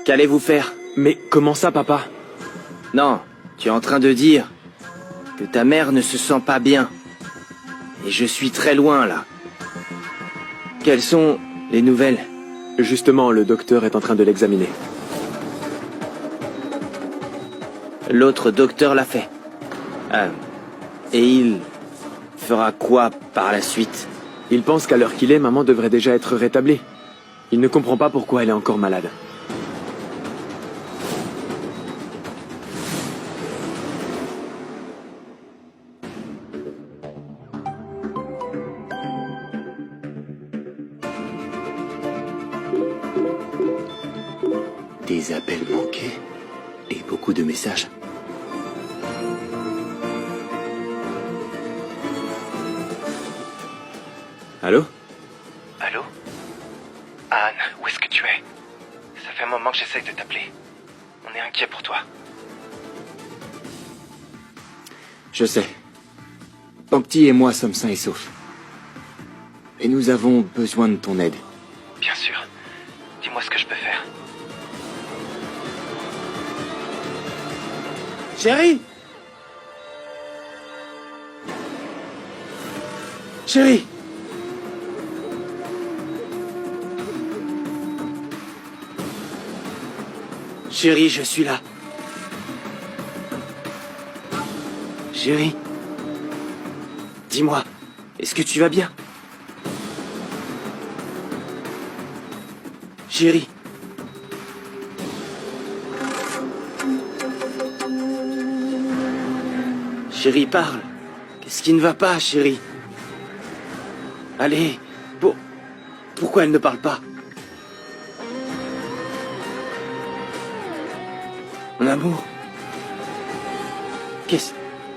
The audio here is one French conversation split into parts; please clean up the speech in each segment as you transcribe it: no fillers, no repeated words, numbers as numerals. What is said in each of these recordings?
Qu'allez-vous faire? Mais comment ça, papa? Non, tu es en train de dire que ta mère ne se sent pas bien. Et je suis très loin, là. Quelles sont les nouvelles? Justement, le docteur est en train de l'examiner. L'autre docteur l'a fait. Et il fera quoi par la suite? Il pense qu'à l'heure qu'il est, maman devrait déjà être rétablie. Il ne comprend pas pourquoi elle est encore malade. Des appels manqués et beaucoup de messages. Allô? Allô? Anne, où est-ce que tu es? Ça fait un moment que j'essaye de t'appeler. On est inquiet pour toi. Je sais. Pankti et moi sommes sains et saufs. Et nous avons besoin de ton aide. Bien sûr. Dis-moi ce que je peux faire. Chérie! Chérie! Chérie, je suis là. Chérie? Dis-moi, est-ce que tu vas bien? Chérie? Chérie, parle. Qu'est-ce qui ne va pas, chérie? Allez, pourquoi elle ne parle pas? Mon amour? Qu'est-ce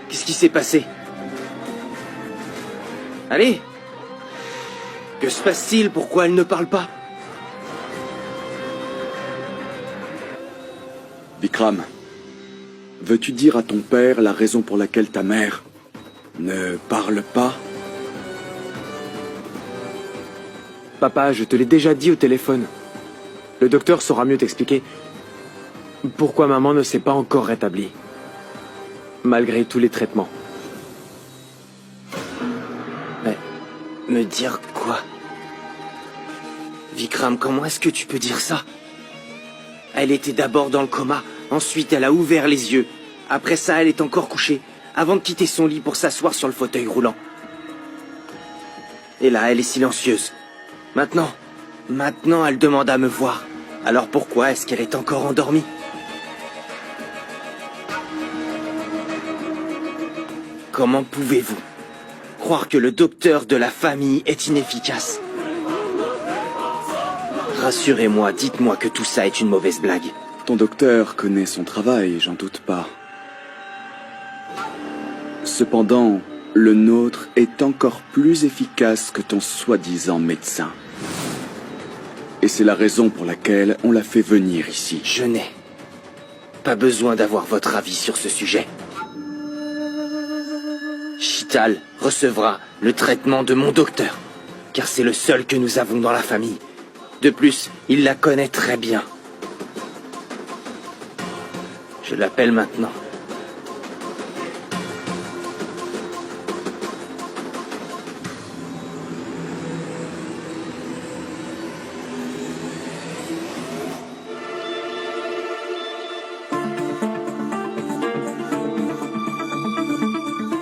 qui s'est passé? Allez! Que se passe-t-il? Pourquoi elle ne parle pas? Vikram, veux-tu dire à ton père la raison pour laquelle ta mère ne parle pas? Papa, je te l'ai déjà dit au téléphone. Le docteur saura mieux t'expliquer pourquoi maman ne s'est pas encore rétablie, malgré tous les traitements. Mais, me dire quoi? Vikram, comment est-ce que tu peux dire ça? Elle était d'abord dans le coma, ensuite elle a ouvert les yeux. Après ça, elle est encore couchée, avant de quitter son lit pour s'asseoir sur le fauteuil roulant. Et là, elle est silencieuse. Maintenant, elle demande à me voir. Alors pourquoi est-ce qu'elle est encore endormie? Comment pouvez-vous croire que le docteur de la famille est inefficace? Rassurez-moi, dites-moi que tout ça est une mauvaise blague. Ton docteur connaît son travail, j'en doute pas. Cependant, le nôtre est encore plus efficace que ton soi-disant médecin. Et c'est la raison pour laquelle on l'a fait venir ici. Je n'ai pas besoin d'avoir votre avis sur ce sujet. Chital recevra le traitement de mon docteur, car c'est le seul que nous avons dans la famille. De plus, il la connaît très bien. Je l'appelle maintenant.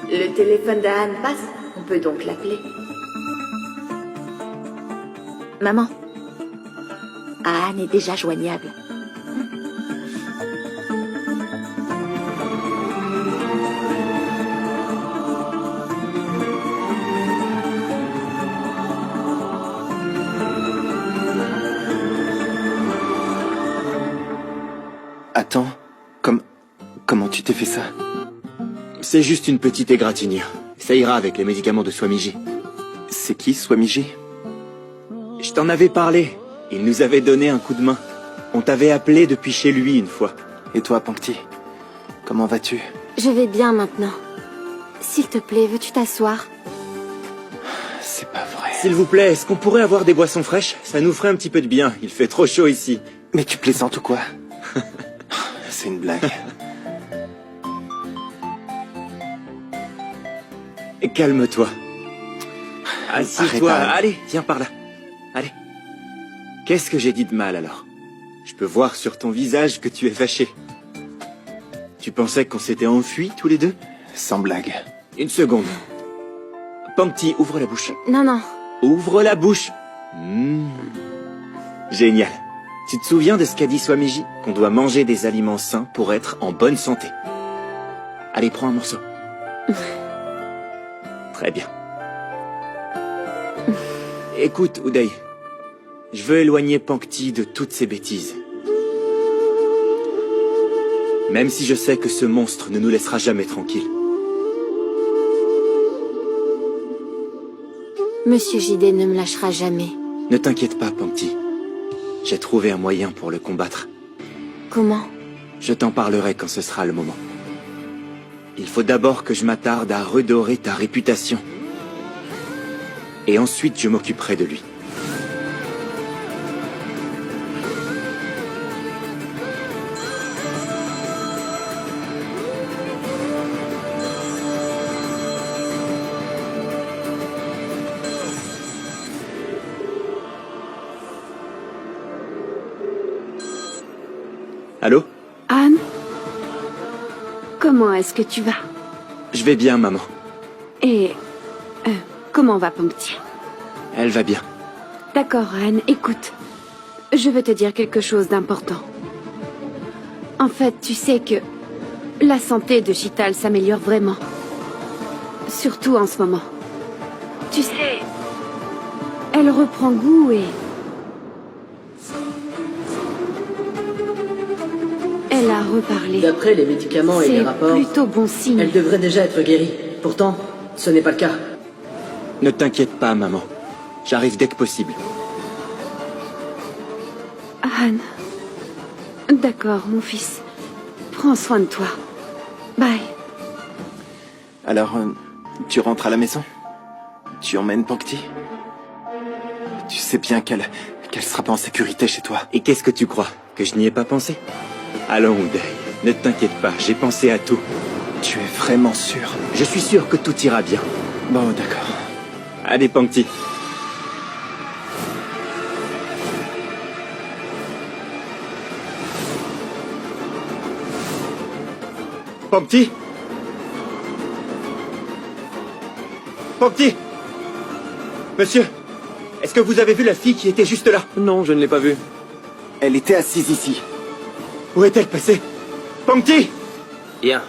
Le téléphone d'Anne passe, on peut donc l'appeler. Maman, Anne est déjà joignable. Attends, comment tu t'es fait ça? C'est juste une petite égratignure. Ça ira avec les médicaments de Swamiji. C'est qui, Swamiji? Je t'en avais parlé. Il nous avait donné un coup de main. On t'avait appelé depuis chez lui une fois. Et toi, Pankti? Comment vas-tu? Je vais bien maintenant. S'il te plaît, veux-tu t'asseoir? C'est pas vrai. S'il vous plaît, est-ce qu'on pourrait avoir des boissons fraîches? Ça nous ferait un petit peu de bien, il fait trop chaud ici. Mais tu plaisantes ou quoi? C'est une blague. Calme-toi. Assieds-toi. Arrête, Anne. Allez, viens par là. Allez. Qu'est-ce que j'ai dit de mal alors? Je peux voir sur ton visage que tu es fâché. Tu pensais qu'on s'était enfuis tous les deux? Sans blague. Une seconde. Pankti, ouvre la bouche. Non, non. Ouvre la bouche. Génial. Tu te souviens de ce qu'a dit Swamiji? Qu'on doit manger des aliments sains pour être en bonne santé. Allez, prends un morceau. Très bien. Écoute, Uday. Je veux éloigner Pankti de toutes ces bêtises. Même si je sais que ce monstre ne nous laissera jamais tranquilles. Monsieur Jidé ne me lâchera jamais. Ne t'inquiète pas, Pankti. J'ai trouvé un moyen pour le combattre. Comment? Je t'en parlerai quand ce sera le moment. Il faut d'abord que je m'attarde à redorer ta réputation. Et ensuite, je m'occuperai de lui. Allô? Anne? Comment est-ce que tu vas? Je vais bien, maman. Et... comment va Pankti? Elle va bien. D'accord, Anne, écoute. Je veux te dire quelque chose d'important. En fait, tu sais que... la santé de Chital s'améliore vraiment. Surtout en ce moment. Tu sais... elle reprend goût et... elle a reparlé. D'après les médicaments et les rapports, c'est plutôt bon signe. elle devrait déjà être guérie. Pourtant, ce n'est pas le cas. Ne t'inquiète pas, maman. J'arrive dès que possible. Anne. D'accord, mon fils. Prends soin de toi. Bye. Alors, tu rentres à la maison? Tu emmènes Pankti? Tu sais bien qu'elle sera pas en sécurité chez toi. Et qu'est-ce que tu crois? Que je n'y ai pas pensé? Allons, Uday. Ne t'inquiète pas, j'ai pensé à tout. Tu es vraiment sûr? Je suis sûr que tout ira bien. Bon, d'accord. Allez, Pankti. Pankti? Pankti? Monsieur, est-ce que vous avez vu la fille qui était juste là? Non, je ne l'ai pas vue. Elle était assise ici. Où est-elle passée? Pankti? Bien.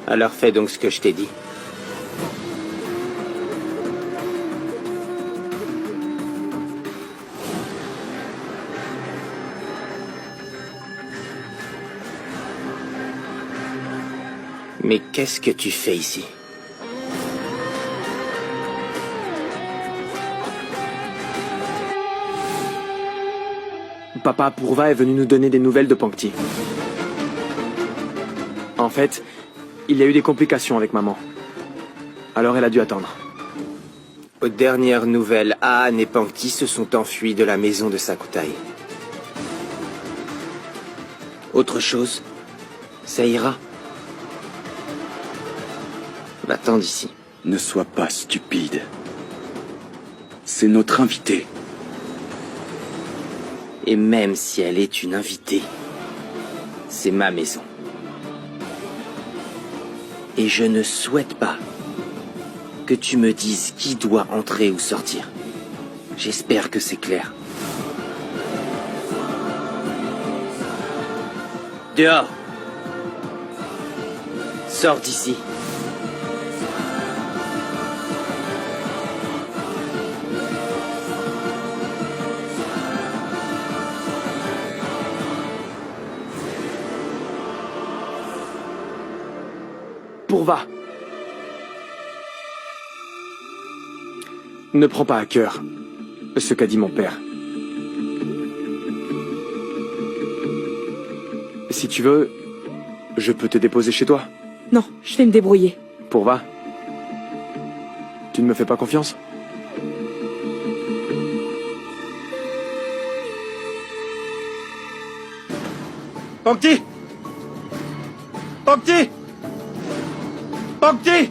Alors fais donc ce que je t'ai dit. Mais qu'est-ce que tu fais ici? Papa Purva est venu nous donner des nouvelles de Pankti. En fait, il y a eu des complications avec maman. Alors elle a dû attendre. Aux dernières nouvelles, Aan et Pankti se sont enfuis de la maison de Sakutai. Autre chose? Ça ira? Va-t'en d'ici. Ne sois pas stupide. C'est notre invitée. Et même si elle est une invitée, c'est ma maison. Et je ne souhaite pas que tu me dises qui doit entrer ou sortir. J'espère que c'est clair. Dehors! Sors d'ici. Purva. Ne prends pas à cœur ce qu'a dit mon père. Si tu veux, je peux te déposer chez toi. Non, je vais me débrouiller. Purva, tu ne me fais pas confiance? Pankti! Pankti! Pankti!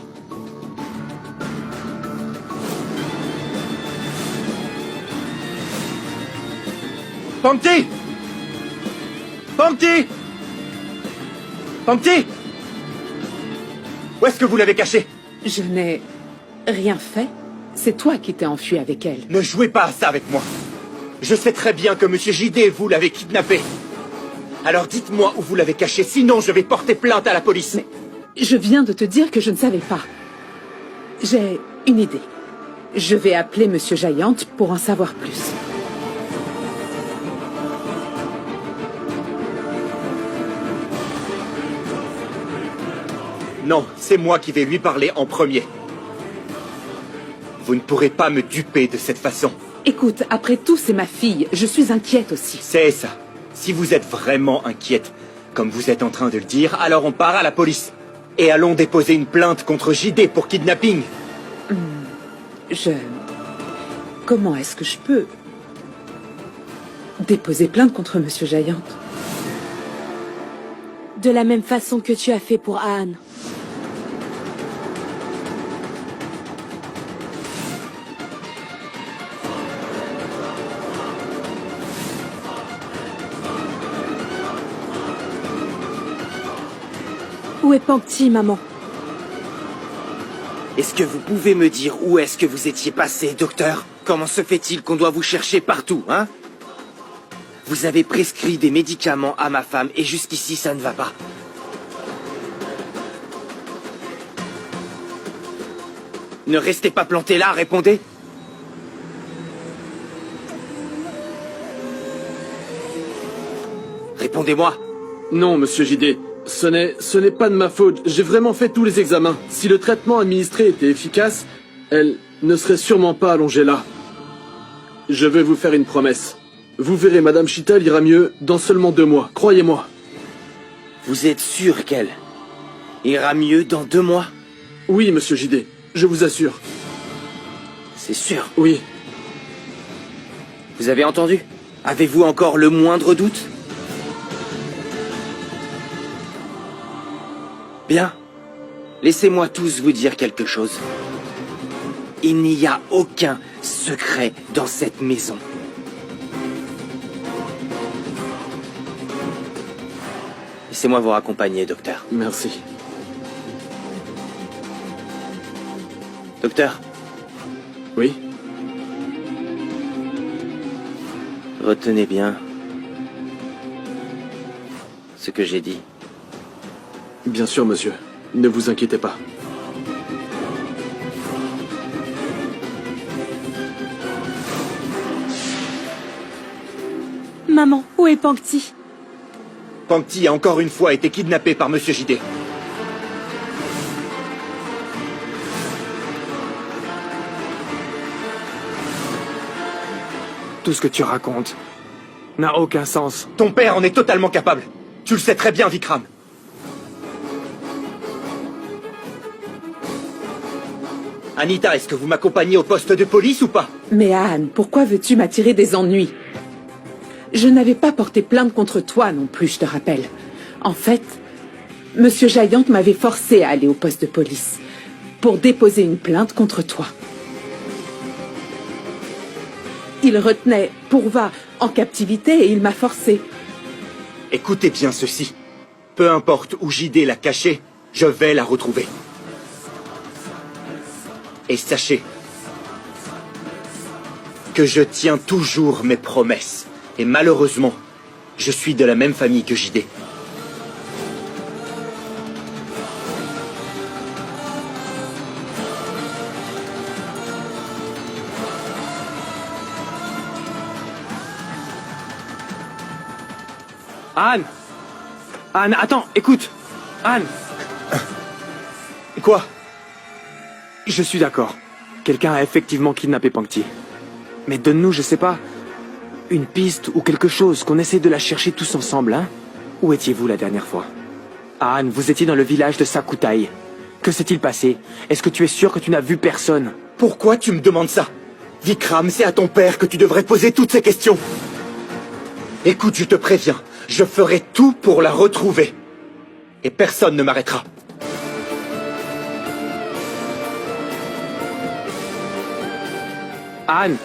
Pankti! Pankti! Pankti! Où est-ce que vous l'avez caché? Je n'ai rien fait. C'est toi qui t'es enfui avec elle. Ne jouez pas à ça avec moi. Je sais très bien que Monsieur JD, vous l'avez kidnappé. Alors dites-moi où vous l'avez caché, sinon je vais porter plainte à la police. Mais je viens de te dire que je ne savais pas. J'ai une idée. Je vais appeler Monsieur Giant pour en savoir plus. Non, c'est moi qui vais lui parler en premier. Vous ne pourrez pas me duper de cette façon. Écoute, après tout, c'est ma fille. Je suis inquiète aussi. C'est ça. Si vous êtes vraiment inquiète, comme vous êtes en train de le dire, alors on part à la police. Et allons déposer une plainte contre JD pour kidnapping. Comment est-ce que je peux déposer plainte contre Monsieur Giant? De la même façon que tu as fait pour Anne. Où est Pankti, maman? Est-ce que vous pouvez me dire où est-ce que vous étiez passé, docteur? Comment se fait-il qu'on doit vous chercher partout, hein? Vous avez prescrit des médicaments à ma femme et jusqu'ici ça ne va pas. Ne restez pas planté là, répondez. Répondez-moi. Non, monsieur JD. Ce n'est pas de ma faute. J'ai vraiment fait tous les examens. Si le traitement administré était efficace, elle ne serait sûrement pas allongée là. Je vais vous faire une promesse. Vous verrez, Madame Chital ira mieux dans seulement 2 mois. Croyez-moi. Vous êtes sûr qu'elle ira mieux dans 2 mois? Oui, monsieur JD. Je vous assure. C'est sûr? Oui. Vous avez entendu? Avez-vous encore le moindre doute? Bien. Laissez-moi tous vous dire quelque chose. Il n'y a aucun secret dans cette maison. Laissez-moi vous raccompagner, docteur. Merci. Docteur? Oui? Retenez bien ce que j'ai dit. Bien sûr, monsieur. Ne vous inquiétez pas. Maman, où est Pankti? Pankti a encore une fois été kidnappé par Monsieur JD. Tout ce que tu racontes n'a aucun sens. Ton père en est totalement capable. Tu le sais très bien, Vikram. Anita, est-ce que vous m'accompagnez au poste de police ou pas? Mais Anne, pourquoi veux-tu m'attirer des ennuis? Je n'avais pas porté plainte contre toi non plus, je te rappelle. En fait, Monsieur Giant m'avait forcé à aller au poste de police pour déposer une plainte contre toi. Il retenait Pourva en captivité et il m'a forcé. Écoutez bien ceci. Peu importe où JD l'a cachée, je vais la retrouver. Et sachez que je tiens toujours mes promesses. Et malheureusement, je suis de la même famille que JD. Anne! Anne, attends, écoute! Anne! Quoi? Je suis d'accord. Quelqu'un a effectivement kidnappé Pankti. Mais donne-nous, je sais pas, une piste ou quelque chose, qu'on essaie de la chercher tous ensemble, hein? Où étiez-vous la dernière fois? Anne, vous étiez dans le village de Sakutai. Que s'est-il passé? Est-ce que tu es sûr que tu n'as vu personne? Pourquoi tu me demandes ça? Vikram, c'est à ton père que tu devrais poser toutes ces questions. Écoute, je te préviens, Je ferai tout pour la retrouver. Et personne ne m'arrêtera. Anne!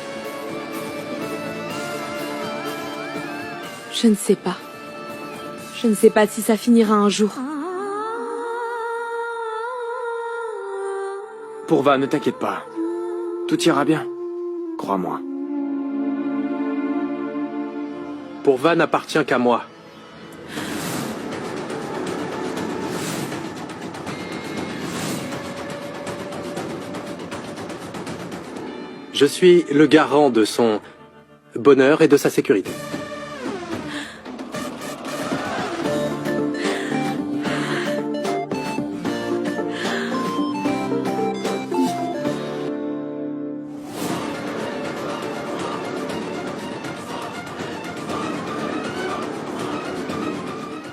Je ne sais pas. Je ne sais pas si ça finira un jour. Pour Va, ne t'inquiète pas. Tout ira bien. Crois-moi. Pour Va n'appartient qu'à moi. Je suis le garant de son bonheur et de sa sécurité.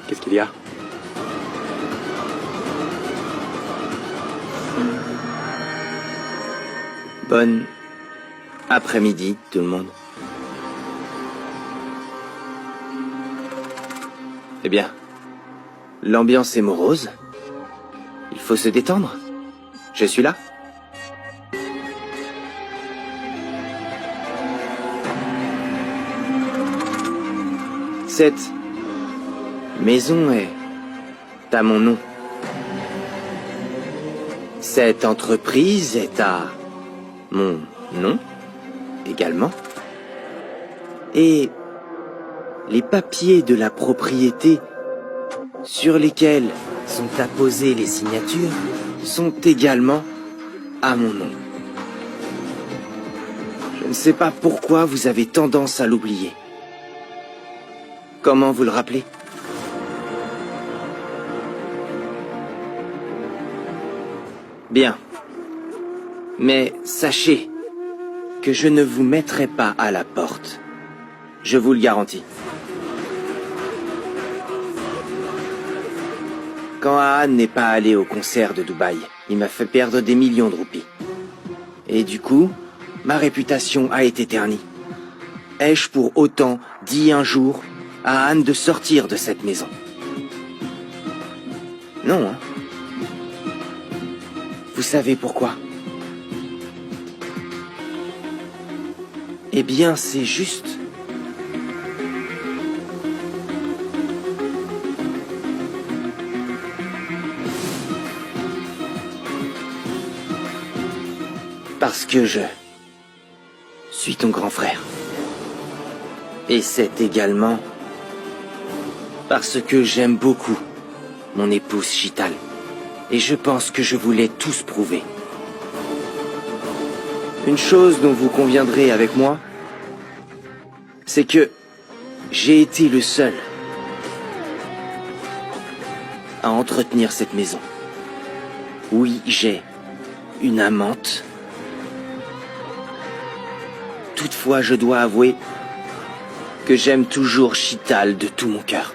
Qu'est-ce qu'il y a? Bonne après-midi, tout le monde. Eh bien, l'ambiance est morose. Il faut se détendre. Je suis là. Cette maison est à mon nom. Cette entreprise est à mon nom également. Et les papiers de la propriété sur lesquels sont apposées les signatures sont également à mon nom. Je ne sais pas pourquoi vous avez tendance à l'oublier. Comment vous le rappelez? Bien. Mais sachez que je ne vous mettrai pas à la porte. Je vous le garantis. Quand Aan n'est pas allé au concert de Dubaï, il m'a fait perdre des millions de roupies. Et du coup, ma réputation a été ternie. Ai-je pour autant dit un jour à Aan de sortir de cette maison? Non, hein. Vous savez pourquoi? Eh bien, c'est juste... parce que je suis ton grand frère. Et c'est également parce que j'aime beaucoup mon épouse Chital. Et je pense que je vous l'ai tous prouvé. Une chose dont vous conviendrez avec moi, c'est que j'ai été le seul à entretenir cette maison. Oui, j'ai une amante. Toutefois, je dois avouer que j'aime toujours Chital de tout mon cœur.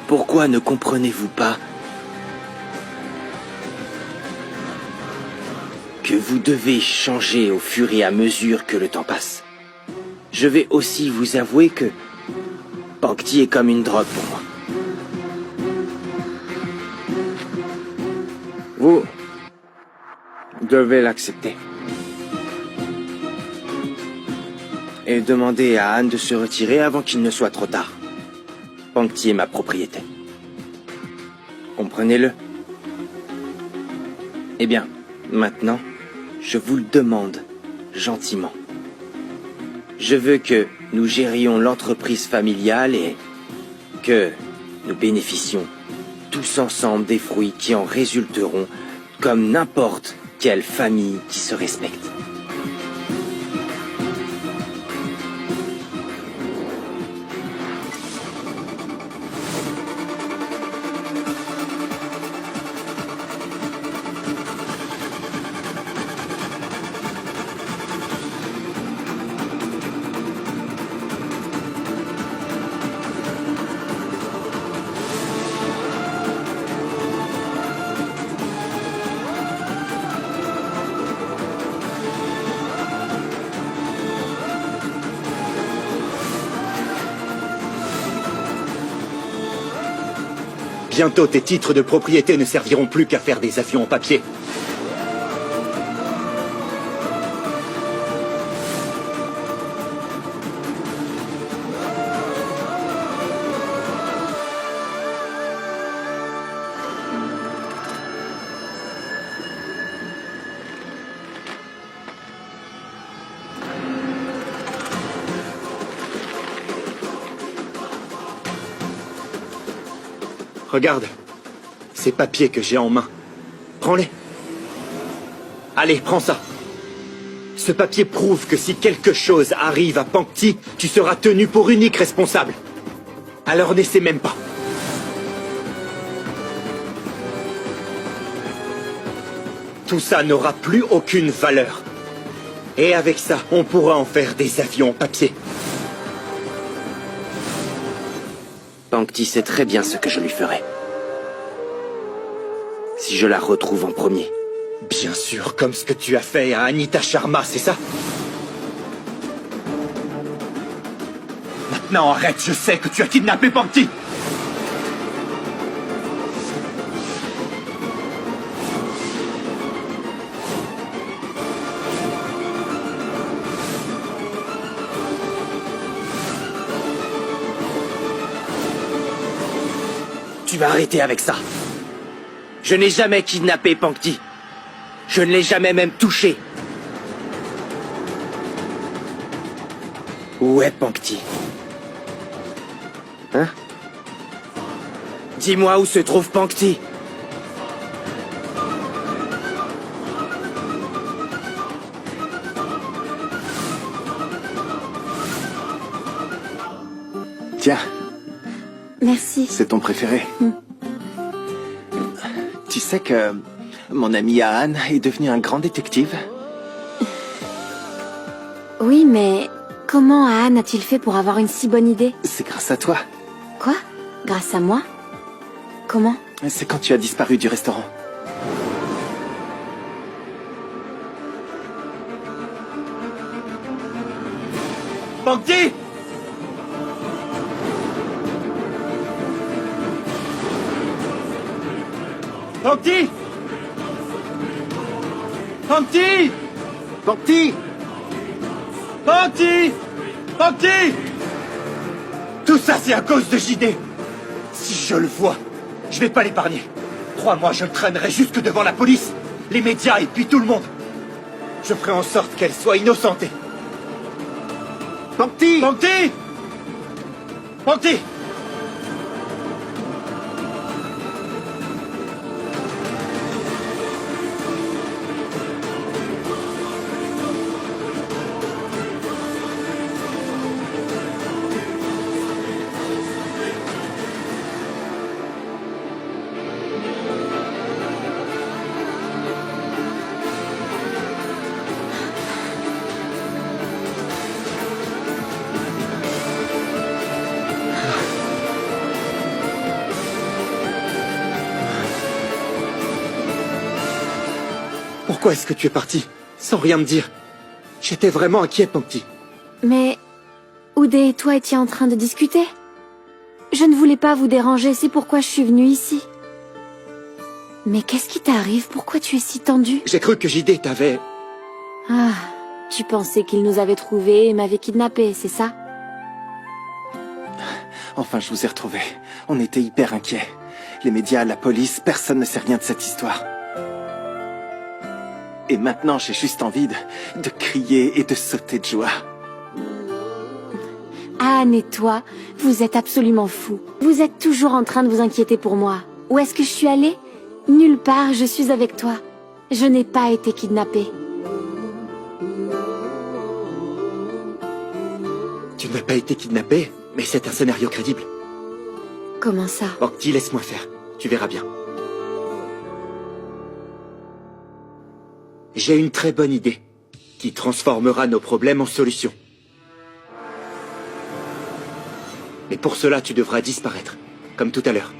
Pourquoi ne comprenez-vous pas que vous devez changer au fur et à mesure que le temps passe? Je vais aussi vous avouer que Pankti est comme une drogue pour moi. Vous devez l'accepter. Et demander à Anne de se retirer avant qu'il ne soit trop tard. Pankti est ma propriété. Comprenez-le? Eh bien, maintenant, je vous le demande gentiment. Je veux que nous gérions l'entreprise familiale et que nous bénéficions tous ensemble des fruits qui en résulteront comme n'importe quelle famille qui se respecte. Bientôt, tes titres de propriété ne serviront plus qu'à faire des avions en papier. Regarde, ces papiers que j'ai en main. Prends-les. Allez, prends ça. Ce papier prouve que si quelque chose arrive à Pankti, tu seras tenu pour unique responsable. Alors n'essaie même pas. Tout ça n'aura plus aucune valeur. Et avec ça, on pourra en faire des avions en papier. Pankti sait très bien ce que je lui ferai. Si je la retrouve en premier. Bien sûr, comme ce que tu as fait à Anita Sharma, c'est ça? Maintenant, arrête, je sais que tu as kidnappé Pankti. Tu vas arrêter avec ça. Je n'ai jamais kidnappé Pankti. Je ne l'ai jamais même touché. Où est Pankti? Hein? Dis-moi où se trouve Pankti. Tiens, Merci. c'est ton préféré. Tu sais que mon ami Ahan est devenu un grand détective? Oui, mais comment Ahan a-t-il fait pour avoir une si bonne idée? C'est grâce à toi. Quoi? Grâce à moi? Comment? C'est quand tu as disparu du restaurant. Pankti! Pankti! Pankti! Pankti! Pankti! Pankti! Tout ça, c'est à cause de JD. Si je le vois, je vais pas l'épargner. Crois-moi, je le traînerai jusque devant la police, les médias et puis tout le monde. Je ferai en sorte qu'elle soit innocentée. Pankti! Pankti! Pankti! Pourquoi est-ce que tu es parti, sans rien me dire? J'étais vraiment inquiet, Pankti. Mais Uday et toi étiez en train de discuter. Je ne voulais pas vous déranger, c'est pourquoi je suis venue ici. Mais qu'est-ce qui t'arrive? Pourquoi tu es si tendu? J'ai cru que JD t'avait... Ah, tu pensais qu'il nous avait trouvés et m'avait kidnappé, c'est ça? Enfin, je vous ai retrouvés. On était hyper inquiets. Les médias, la police, personne ne sait rien de cette histoire. Et maintenant, j'ai juste envie de crier et de sauter de joie. Anne et toi, vous êtes absolument fous. Vous êtes toujours en train de vous inquiéter pour moi. Où est-ce que je suis allée? Nulle part, je suis avec toi. Je n'ai pas été kidnappée. Tu n'as pas été kidnappé, mais c'est un scénario crédible. Comment ça? Pankti, laisse-moi faire. Tu verras bien. J'ai une très bonne idée, qui transformera nos problèmes en solutions. Mais pour cela, tu devras disparaître, comme tout à l'heure.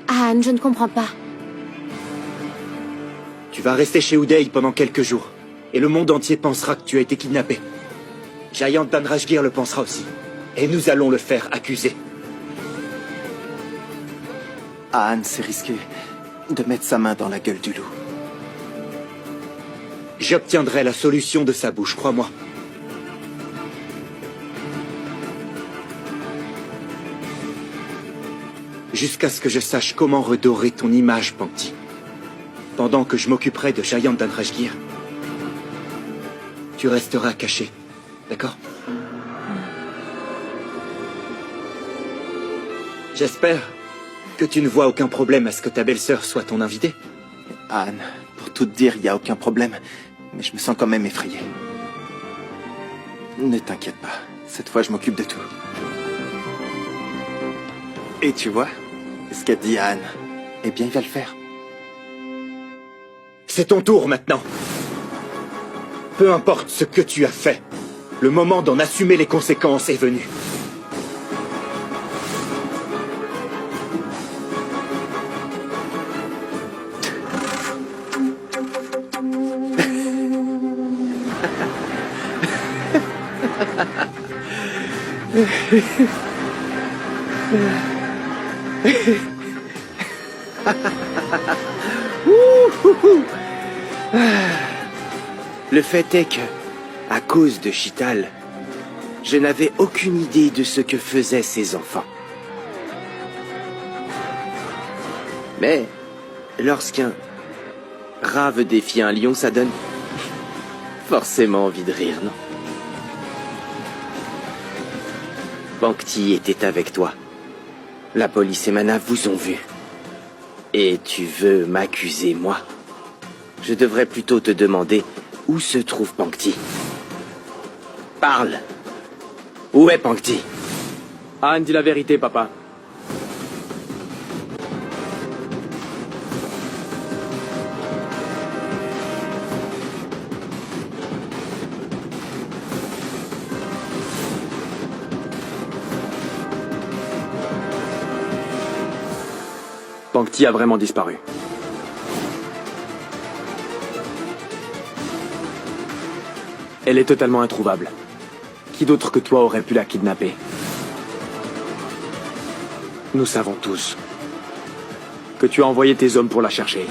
Anne, je ne comprends pas. Tu vas rester chez Uday pendant quelques jours, et le monde entier pensera que tu as été kidnappé. Jayant Dhanrajgir le pensera aussi, et nous allons le faire accuser. Anne, c'est risqué de mettre sa main dans la gueule du loup. J'obtiendrai la solution de sa bouche, crois-moi. Jusqu'à ce que je sache comment redorer ton image, Pankti. Pendant que je m'occuperai de Jayant d'Andrashgir, tu resteras caché, d'accord? J'espère que tu ne vois aucun problème à ce que ta belle-sœur soit ton invitée. Anne, pour tout te dire, il n'y a aucun problème, mais je me sens quand même effrayé. Ne t'inquiète pas, cette fois je m'occupe de tout. Et tu vois, ce qu'a dit Anne, eh bien il va le faire. C'est ton tour maintenant. Peu importe ce que tu as fait, le moment d'en assumer les conséquences est venu. Le fait est que, à cause de Chital, je n'avais aucune idée de ce que faisaient ces enfants. Mais, lorsqu'un rat veut défier un lion, ça donne forcément envie de rire, non? Pankti était avec toi. La police et Manav vous ont vu. Et tu veux m'accuser, moi? Je devrais plutôt te demander où se trouve Pankti. Parle! Où est Pankti? Anne dit la vérité, papa. Pankti a vraiment disparu. Elle est totalement introuvable. Qui d'autre que toi aurait pu la kidnapper? Nous savons tous que tu as envoyé tes hommes pour la chercher.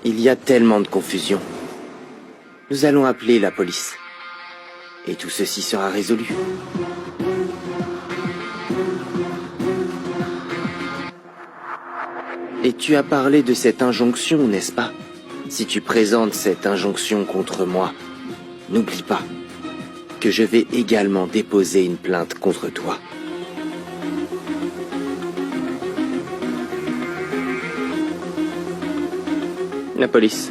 Il y a tellement de confusion. Nous allons appeler la police. Et tout ceci sera résolu. Et tu as parlé de cette injonction, n'est-ce pas? Si tu présentes cette injonction contre moi, n'oublie pas que je vais également déposer une plainte contre toi. La police.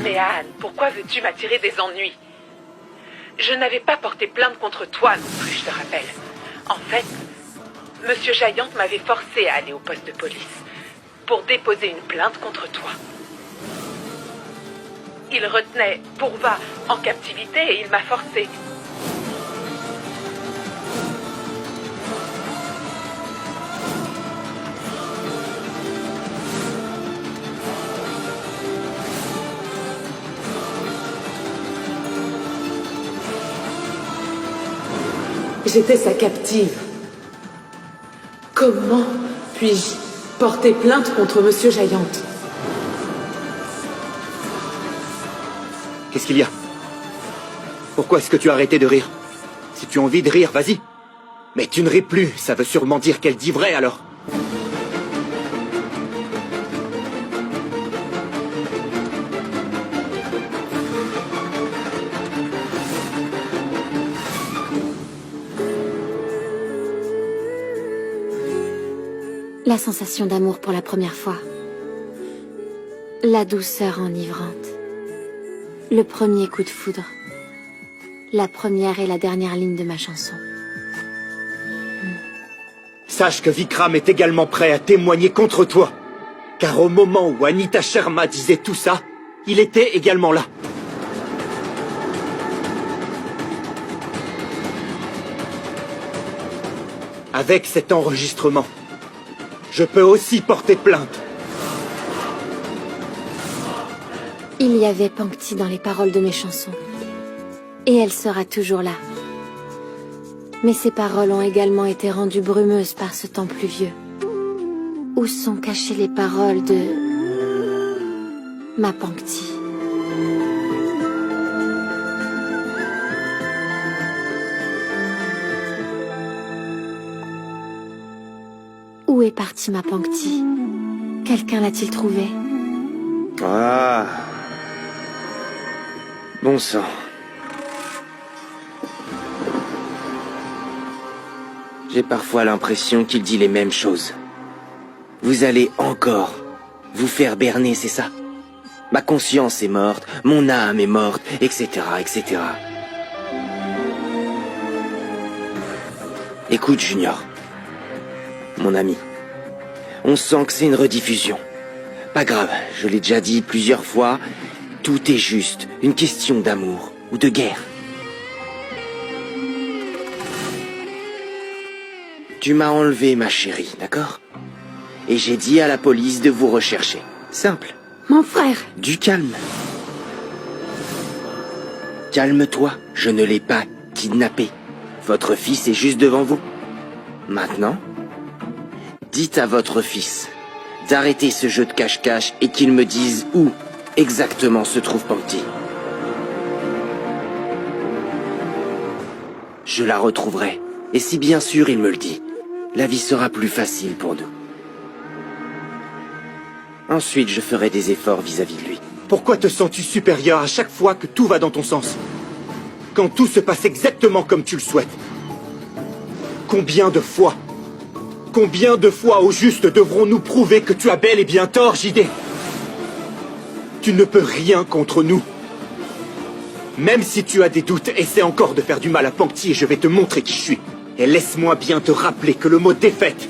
Mais Anne, pourquoi veux-tu m'attirer des ennuis? Je n'avais pas porté plainte contre toi non plus, je te rappelle. En fait, Monsieur Jayant m'avait forcé à aller au poste de police pour déposer une plainte contre toi. Il retenait Purva en captivité et il m'a forcé. J'étais sa captive. Comment puis-je porter plainte contre Monsieur Jayant? Qu'est-ce qu'il y a? Pourquoi est-ce que tu as arrêté de rire? Si tu as envie de rire, vas-y. Mais tu ne ris plus, ça veut sûrement dire qu'elle dit vrai alors. La sensation d'amour pour la première fois. La douceur enivrante. Le premier coup de foudre. La première et la dernière ligne de ma chanson. Sache que Vikram est également prêt à témoigner contre toi. Car au moment où Anita Sharma disait tout ça, il était également là. Avec cet enregistrement, je peux aussi porter plainte. Il y avait Pankti dans les paroles de mes chansons. Et elle sera toujours là. Mais ces paroles ont également été rendues brumeuses par ce temps pluvieux. Où sont cachées les paroles de ma Pankti? Où est partie ma Pankti? Quelqu'un l'a-t-il trouvée? Ah. Bon sang. J'ai parfois l'impression qu'il dit les mêmes choses. Vous allez encore vous faire berner, c'est ça? Ma conscience est morte, mon âme est morte, etc., etc. Écoute, Junior. Mon ami. On sent que c'est une rediffusion. Pas grave, je l'ai déjà dit plusieurs fois, tout est juste une question d'amour ou de guerre. Tu m'as enlevé ma chérie, d'accord? Et j'ai dit à la police de vous rechercher. Simple. Mon frère! Du calme. Calme-toi, je ne l'ai pas kidnappé. Votre fils est juste devant vous. Maintenant, dites à votre fils d'arrêter ce jeu de cache-cache et qu'il me dise où exactement se trouve Pankti. Je la retrouverai. Et si bien sûr il me le dit, la vie sera plus facile pour nous. Ensuite, je ferai des efforts vis-à-vis de lui. Pourquoi te sens-tu supérieur à chaque fois que tout va dans ton sens? Quand tout se passe exactement comme tu le souhaites? Combien de fois au juste devrons-nous prouver que tu as bel et bien tort, JD? Tu ne peux rien contre nous. Même si tu as des doutes, essaie encore de faire du mal à Pankti et je vais te montrer qui je suis. Et laisse-moi bien te rappeler que le mot défaite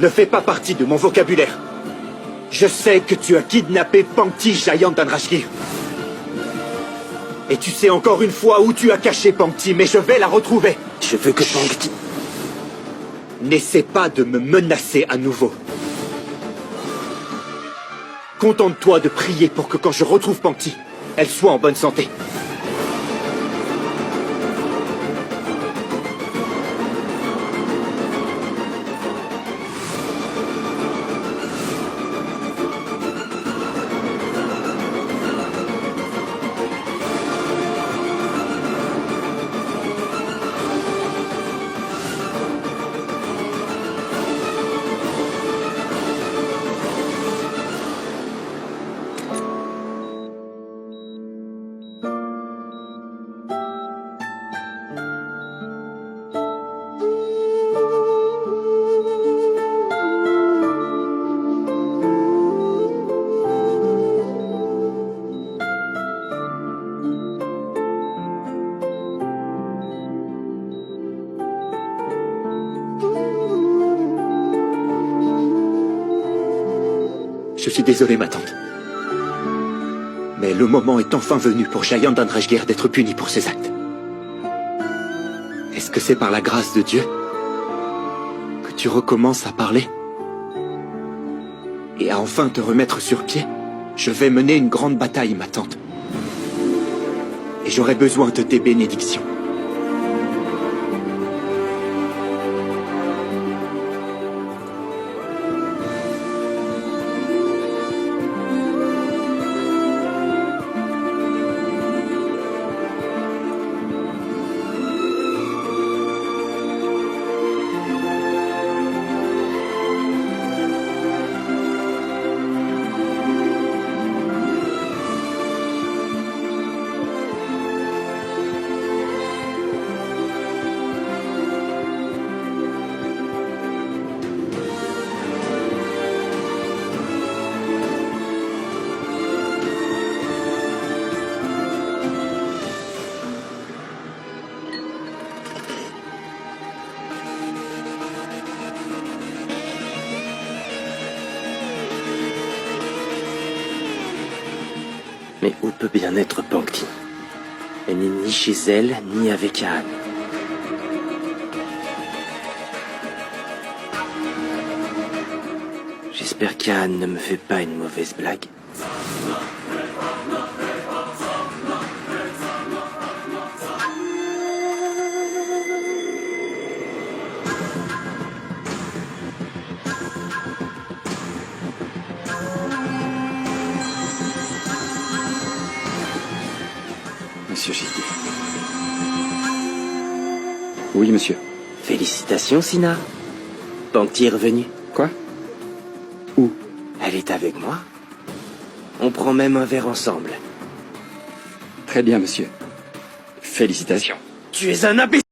ne fait pas partie de mon vocabulaire. Je sais que tu as kidnappé Pankti Jayant Dhanrashgir. Et tu sais encore une fois où tu as caché Pankti, mais je vais la retrouver. Je veux que Pankti... N'essaie pas de me menacer à nouveau. Contente-toi de prier pour que quand je retrouve Pankti, elle soit en bonne santé. Je suis désolé, ma tante. Mais le moment est enfin venu pour Jayant Dhanrashgir d'être puni pour ses actes. Est-ce que c'est par la grâce de Dieu que tu recommences à parler et à enfin te remettre sur pied? Je vais mener une grande bataille, ma tante. Et j'aurai besoin de tes bénédictions. Mais où peut bien être Pankti? Elle n'est ni chez elle, ni avec Anne. J'espère qu'Anne ne me fait pas une mauvaise blague. monsieur JD. Oui, monsieur. Félicitations, Sina. Pangti est revenue. Quoi? Où? Elle est avec moi. On prend même un verre ensemble. Très bien, monsieur. Félicitations. Tu es un imbécile!